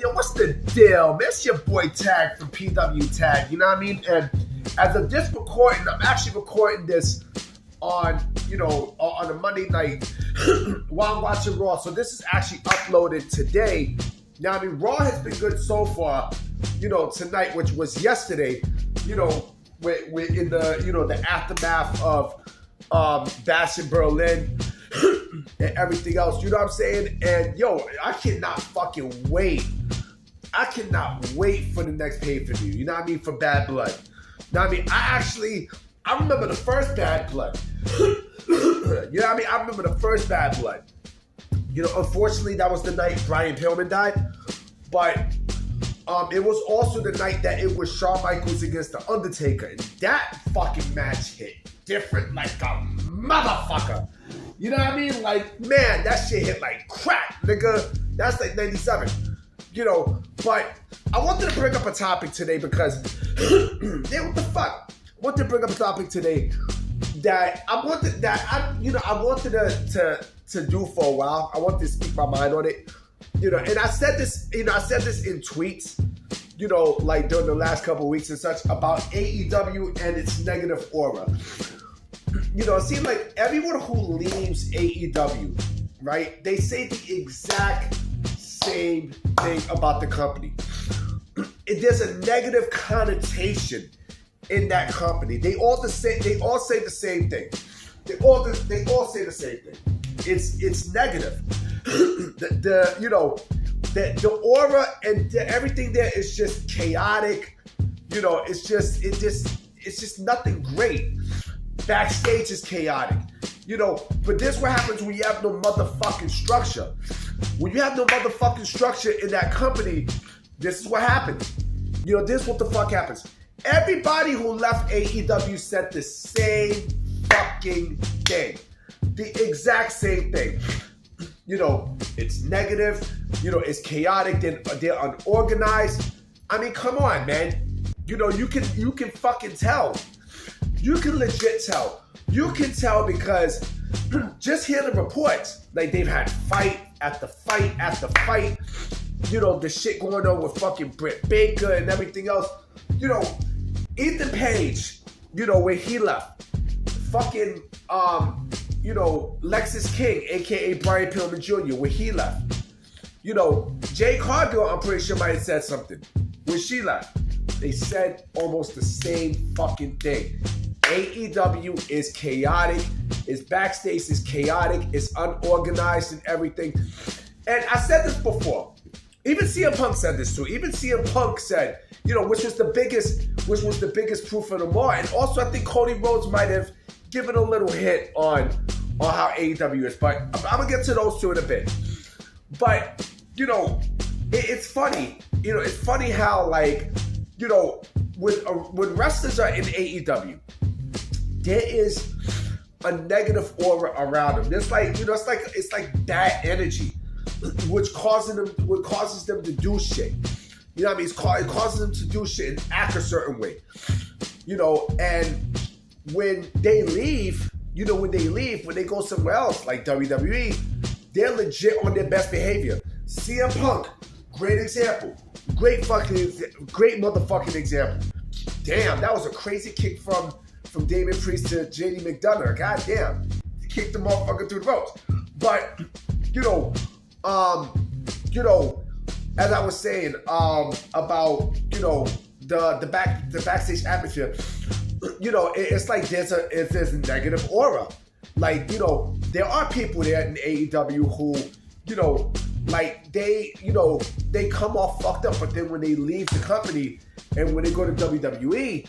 yo, what's the deal, man? It's your boy Tag from PW Tag, you know what I mean? And as of this recording, I'm actually recording this on, on a Monday night while I'm watching Raw. So this is actually uploaded today. Now, I mean, Raw has been good so far, tonight, which was yesterday, we're in the aftermath of Bash in Berlin and everything else, you know what I'm saying? And I cannot fucking wait. I cannot wait for the next pay-per-view, you know what I mean, for Bad Blood. Now, I mean, I remember the first Bad Blood. You know what I mean? I remember the first Bad Blood. Unfortunately, that was the night Brian Pillman died. But it was also the night that it was Shawn Michaels against The Undertaker. And that fucking match hit different like a motherfucker. You know what I mean? Like, man, that shit hit like crack, nigga. That's like 97. But I wanted to bring up a topic today because, what the fuck? I wanted to bring up a topic today that I wanted to do for a while. I wanted to speak my mind on it. And I said this in tweets, like during the last couple of weeks and such about AEW and its negative aura. It seems like everyone who leaves AEW, right, they say the exact same thing about the company. There's a negative connotation in that company. They all say the same thing. They all say the same thing. It's negative. The aura and everything there is just chaotic. It's just nothing great. Backstage is chaotic. But this is what happens when you have no motherfucking structure. When you have no motherfucking structure in that company, this is what happens. This is what the fuck happens. Everybody who left AEW said the same fucking thing. The exact same thing. It's negative. It's chaotic. They're unorganized. I mean, come on, man. You can fucking tell. You can legit tell. You can tell because just hear the reports. Like, they've had fight after fight after fight. The shit going on with fucking Britt Baker and everything else. Ethan Page, where he left. Fucking, Lexis King, a.k.a. Brian Pillman Jr., where he left. Jay Cargill, I'm pretty sure might have said something when she left. They said almost the same fucking thing. AEW is chaotic. Its backstage is chaotic. It's unorganized and everything. And I said this before. Even CM Punk said this too. Even CM Punk said, which was the biggest proof of them all. And also, I think Cody Rhodes might have given a little hint on how AEW is. But I'm gonna get to those two in a bit. But it's funny. It's funny how, like, when wrestlers are in AEW, there is a negative aura around them. There's like, it's like bad energy, which causes them to do shit. You know what I mean? It causes them to do shit and act a certain way. And when they leave, when they go somewhere else, like WWE, they're legit on their best behavior. CM Punk, great example. Great motherfucking example. Damn, that was a crazy kick from Damian Priest to JD McDonough. God damn. He kicked the motherfucker through the ropes. But, as I was saying, about, the backstage atmosphere, it's like there's a negative aura. Like, there are people there in AEW who, like they come off fucked up, but then when they leave the company and when they go to WWE,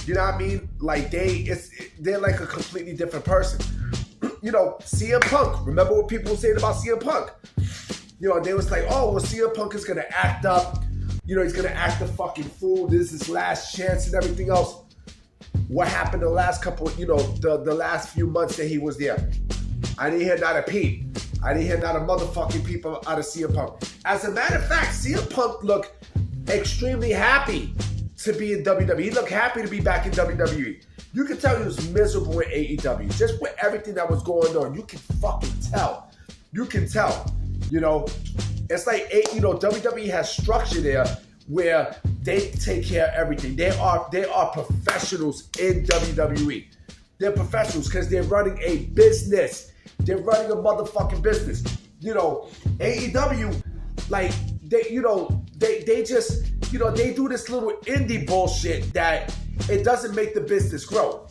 you know what I mean? Like they're like a completely different person. CM Punk. Remember what people were saying about CM Punk? They was like, oh, well, CM Punk is gonna act up. He's gonna act a fucking fool. This is his last chance and everything else. What happened the last couple, the last few months that he was there? I didn't hear not a peep. I didn't hear not a motherfucking peep out of CM Punk. As a matter of fact, CM Punk looked extremely happy to be in WWE. He looked happy to be back in WWE. You can tell he was miserable in AEW. Just with everything that was going on, you can fucking tell. You can tell, It's like, WWE has structure there where they take care of everything. They are professionals in WWE. They're professionals because they're running a business. They're running a motherfucking business. AEW, like, they just, they do this little indie bullshit that it doesn't make the business grow.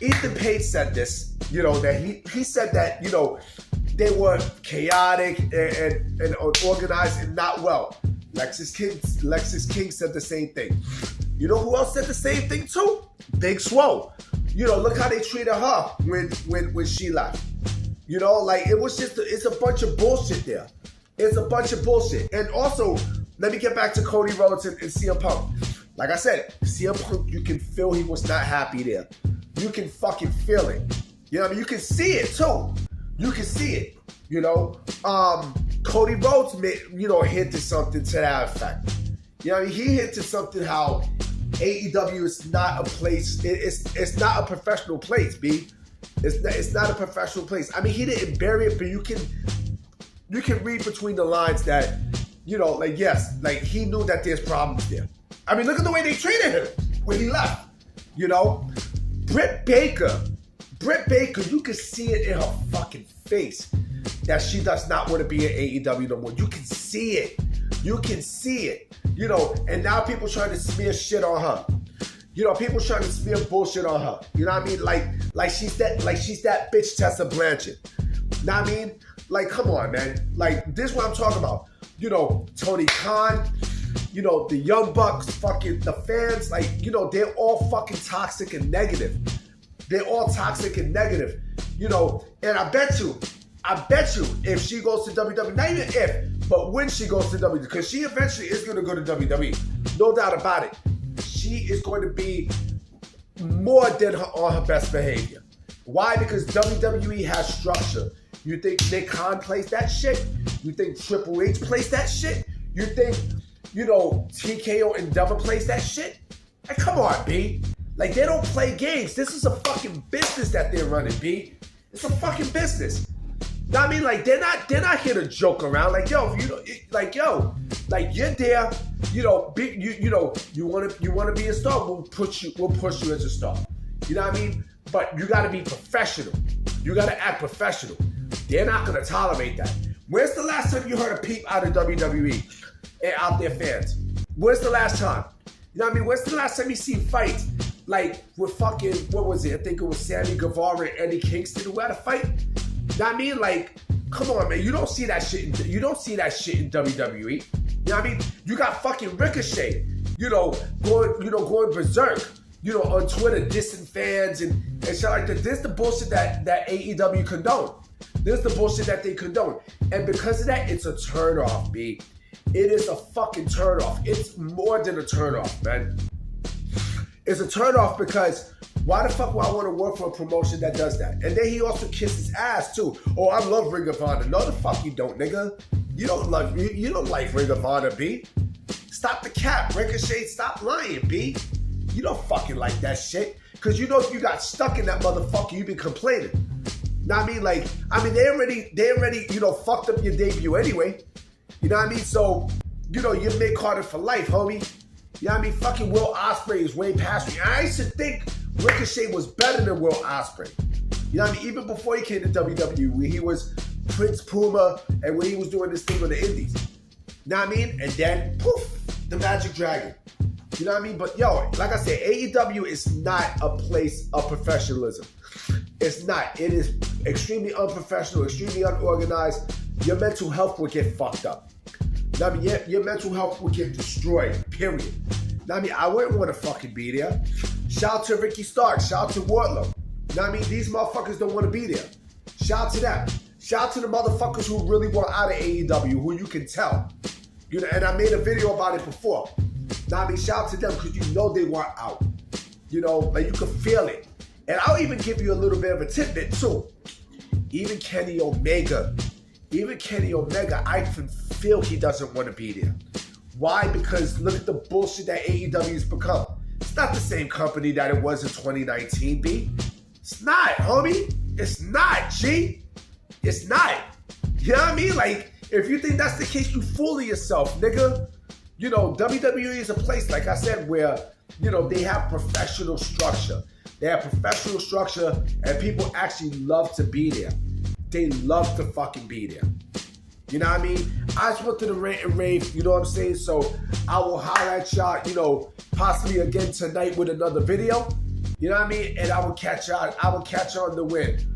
Ethan Page said this, that he said that, they were chaotic and unorganized and not well. Lexis King said the same thing. You know who else said the same thing too? Big Swole. Look how they treated her when she left. Like it's a bunch of bullshit there. It's a bunch of bullshit. And also, let me get back to Cody Rhodes and CM Punk. Like I said, CM Punk, you can feel he was not happy there. You can fucking feel it. You can see it too. You can see it. Cody Rhodes hinted something to that effect. He hinted something how AEW is not a place. It's not a professional place, B. It's not a professional place. He didn't bury it, but you can read between the lines that, yes, like he knew that there's problems there. Look at the way they treated him when he left. Britt Baker, you can see it in her fucking face that she does not want to be in AEW no more. You can see it. And now people trying to smear shit on her. People trying to smear bullshit on her. Like she's that bitch Tessa Blanchard. Know what I mean? Like, come on, man. Like, this is what I'm talking about. Tony Khan, the Young Bucks, fucking the fans, like, they're all fucking toxic and negative. They're all toxic and negative. And I bet you, if she goes to WWE, not even if, but when she goes to WWE, because she eventually is going to go to WWE, no doubt about it. She is going to be more than on her best behavior. Why? Because WWE has structure. You think Nick Khan plays that shit? You think Triple H plays that shit? You think, TKO Endeavor plays that shit? Like, come on, B. Like, they don't play games. This is a fucking business that they're running, B. It's a fucking business. Know what I mean? Like, they're not here to joke around. Like, yo, you're there. You want to be a star. We'll push you as a star. You know what I mean? But you got to be professional. You got to act professional. They're not going to tolerate that. Where's the last time you heard a peep out of WWE and out their fans? Where's the last time? You know what I mean? Where's the last time you see fights like with fucking, what was it? I think it was Sammy Guevara and Eddie Kingston who had a fight. You know what I mean? Like, come on, man. You don't see that shit in WWE. You know what I mean? You got fucking Ricochet, going berserk, on Twitter, dissing fans and shit like that. This is the bullshit that AEW condone. This is the bullshit that they condone. And because of that, it's a turnoff, B. It is a fucking turnoff. It's more than a turnoff, man. It's a turnoff because why the fuck would I want to work for a promotion that does that? And then he also kisses ass too. Oh, I love Ring of Honor. No, the fuck you don't, nigga. You don't like Ring of Honor, B. Stop the cap, Ricochet. Stop lying, B. You don't fucking like that shit. Cause if you got stuck in that motherfucker, you been complaining. Know what I mean? They already, fucked up your debut anyway. You know what I mean? So, you're mid-carded for life, homie. You know what I mean? Fucking Will Ospreay is way past me. I used to think Ricochet was better than Will Ospreay. You know what I mean? Even before he came to WWE, when he was Prince Puma and when he was doing this thing on the Indies. You know what I mean? And then, poof, the Magic Dragon. You know what I mean? But yo, like I said, AEW is not a place of professionalism. It's not. It is extremely unprofessional, extremely unorganized. Your mental health will get fucked up. You know what I mean? Your mental health will get destroyed, period. You know what I mean? I wouldn't want to fucking be there. Shout out to Ricky Stark. Shout out to Wardlow. You know what I mean? These motherfuckers don't want to be there. Shout out to them. Shout out to the motherfuckers who really want out of AEW, who you can tell. And I made a video about it before. Now, I mean, shout out to them because they want out. Like you can feel it. And I'll even give you a little bit of a tidbit too. Even Kenny Omega, I can feel he doesn't want to be there. Why? Because look at the bullshit that AEW has become. It's not the same company that it was in 2019, B. It's not, homie. It's not, G. It's not. You know what I mean? Like, if you think that's the case, you fooling yourself, nigga. You know, WWE is a place, like I said, where, you know, they have professional structure. They have professional structure, and people actually love to be there. They love to fucking be there. You know what I mean? I just went to the rant and rave, you know what I'm saying? So I will holler at y'all, you know, possibly again tonight with another video. You know what I mean? And I will catch y'all on the win.